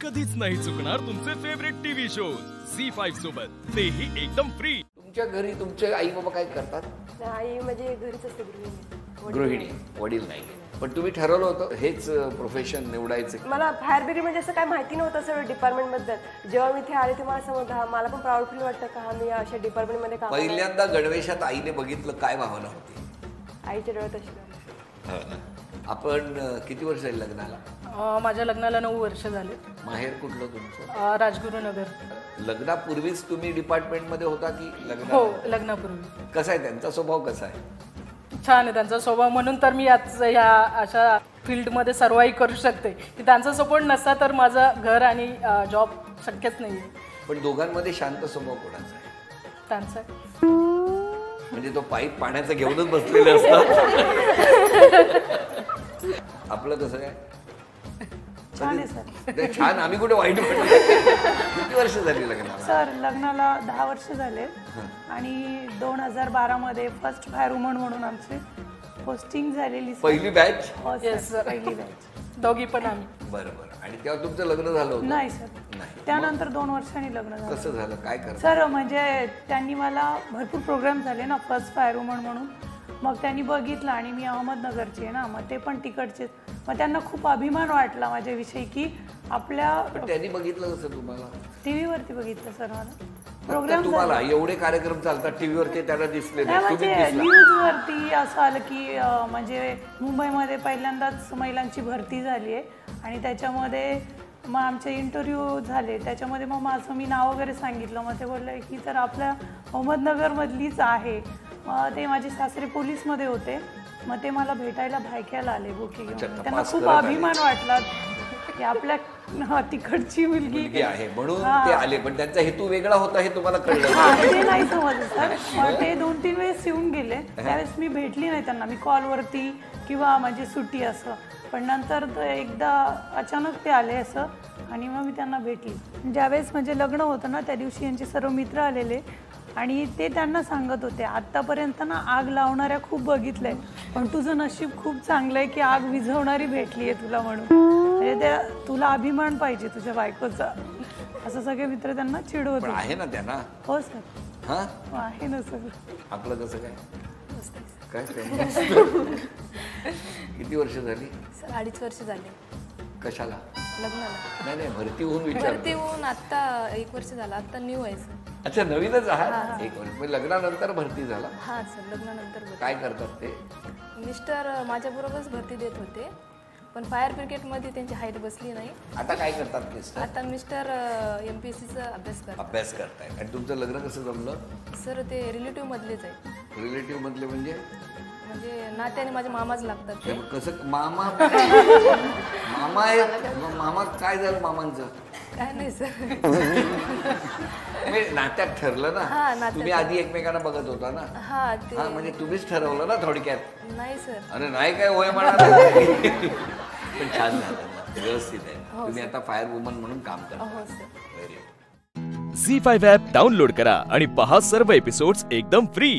कधीच नाही चुकणार तुमचे फेवरेट टीव्ही शोज झी5 सोबत, तेही एकदम फ्री। तुमच्या घरी तुमचे आई बाबा काय करतात? आई म्हणजे घरीच असते, गृहिणी, वडील नाही। पण तुम्ही ठरवलं होतं हेच प्रोफेशन निवडायचं? मला फायर ब्रिगेड म्हणजे असं काय माहिती नव्हतं सगळं डिपार्टमेंट बद्दल। जेव्हा मी इथे आले तेव्हा मला समजलं, मला पण प्राऊड फील वाटतं का मी अशा डिपार्टमेंट मध्ये काम करते। पहिल्यांदा गणवेशात आईने बघितलं, काय भावना होती? आईच्या डोळ्यात अशी। हो ना। आपण किती वर्ष झाली लग्नाला? माझ्या लग्नाला 9 वर्ष झाले। माहेर कुठलं तुमचं? राजगुरुनगर। लग्नापूर्वीच तुम्ही डिपार्टमेंट मध्ये होता की लग्न? हो, लग्नापूर्वी। कसा आहे त्यांचा स्वभाव? कसा आहे? छान आहे त्यांचा स्वभाव, म्हणून तर मी आज ह्या अशा फील्डमध्ये सर्वाइव्ह करू शकते की त्यांचा सपोर्ट नसता तर माझं घर आणि जॉब शक्यच नाही आहे। पण दोघांमध्ये शांत स्वभाव कोणाचा आहे? त्यांचा। म्हणजे तो पाईप पाण्याचा घेऊनच बसलेले असतात। आपलं कसं काय? छान आहे सर। ते छान, आम्ही कुठे वाईट म्हटलं? किती वर्ष झाली लग्नाला? सर लग्नाला 10 वर्ष झाले आणि 2012 मध्ये फर्स्ट फायर वुमन म्हणून आमची पोस्टिंग झालेली। पहिली बॅच? हो सर, पहिली बॅच। दोघी पण आम्ही। बरोबर। आणि तेव्हा तुमचं लग्न झालं होतं? नाही सर, त्यानंतर 2 वर्षांनी लग्न झालं। कसं झालं, काय करत? सर म्हणजे त्यांनी मला भरपूर प्रोग्राम झाले ना फर्स्ट फायर वुमन म्हणून, मग त्यांनी बघितलं आणि मी अहमदनगरची आहे ना, मग ते पण तिकडचे, मग त्यांना खूप अभिमान वाटला माझ्याविषयी की आपल्या। पण त्यांनी बघितलं कसं तुम्हाला? टीव्ही वरती बघितलं सर मला प्रोग्राम। तुम्हाला एवढे कार्यक्रम चालतात टीव्हीवरती, त्याला दिसले नाही? म्हणजे न्यूज वरती असं आलं की म्हणजे मुंबईमध्ये पहिल्यांदाच महिलांची भरती झाली आहे आणि त्याच्यामध्ये मग आमचे इंटरव्ह्यू झाले, त्याच्यामध्ये मग माझं मी नाव वगैरे सांगितलं, मग ते बोलले की तर आपल्या अहमदनगरमधलीच आहे। मग ते माझे सासरे पोलीसमध्ये होते, मग ते मला भेटायला भायख्याला आले बुकी घेऊन। त्यांना खूप अभिमान वाटला की आपल्या तिकडची मुलगी आहे म्हणून ते आले, पण त्यांचा हेतू वेगळा होता हे तुम्हाला कळलं? ते नाही समजलं सर। मग ते 2-3 वेळेस येऊन गेले, त्यावेळेस मी भेटली नाही त्यांना, मी कॉलवरती किंवा माझी सुट्टी असं, पण नंतर एकदा अचानक ते आले असं आणि मग मी त्यांना भेटली। ज्यावेळेस म्हणजे लग्न होतं ना त्या दिवशी यांचे सर्व मित्र आलेले आणि ते त्यांना सांगत होते, आत्तापर्यंत ना आग लावणाऱ्या खूप बघितलंय, पण तुझं नशीब खूप चांगलं आहे की आग विझवणारी भेटली आहे तुला, म्हणून म्हणजे त्या तुला अभिमान पाहिजे तुझ्या बायकोचा, असं सगळे मित्र त्यांना चिडवत आहे ना त्यांना? हो सर। हा आहे ना सर। आपलं कसं काय? काय किती वर्ष झाली? सर 2.5 वर्ष झाले। कशाला? लग्नाला नाही, भरती होऊन विचार? भरती होऊन आता 1 वर्ष झालं, आता न्यू आहे सर। अच्छा, नवीनच आहात? 1 वर्ष म्हणजे लग्नानंतर भरती झाला? हा सर, लग्नानंतर। काय करतात ते? मिस्टर माझ्याबरोबरच भरती देत होते, पण फायर ब्रिगेडमध्ये त्यांची हाईट बसली नाही। आता काय करतात मिस्टर? आता मिस्टर MPSCचा अभ्यास करतायत। आणि तुमचं लग्न कसं जमलं? सर ते रिलेटिव्ह मधलेच आहे। रिलेटिव्ह मधले म्हणजे? म्हणजे नात्याने माझे मामाच लागतात ते। कसं मामा? मामा आहे? मामा काय झालं मामांचं? काय नाही सर, नात्यात ठरलं ना? तुम्ही आधी एकमेकांना बघत होता ना? हा ते म्हणजे तुम्हीच ठरवलं ना थोडक्यात? नाही सर। अरे नाही काय होय म्हणाला। पण छान झालं ना, व्यवस्थित आहे। तुम्ही आता फायर वुमन म्हणून काम करता? हो सर। झी5 ॲप डाउनलोड करा आणि पहा सर्व एपिसोड्स एकदम फ्री।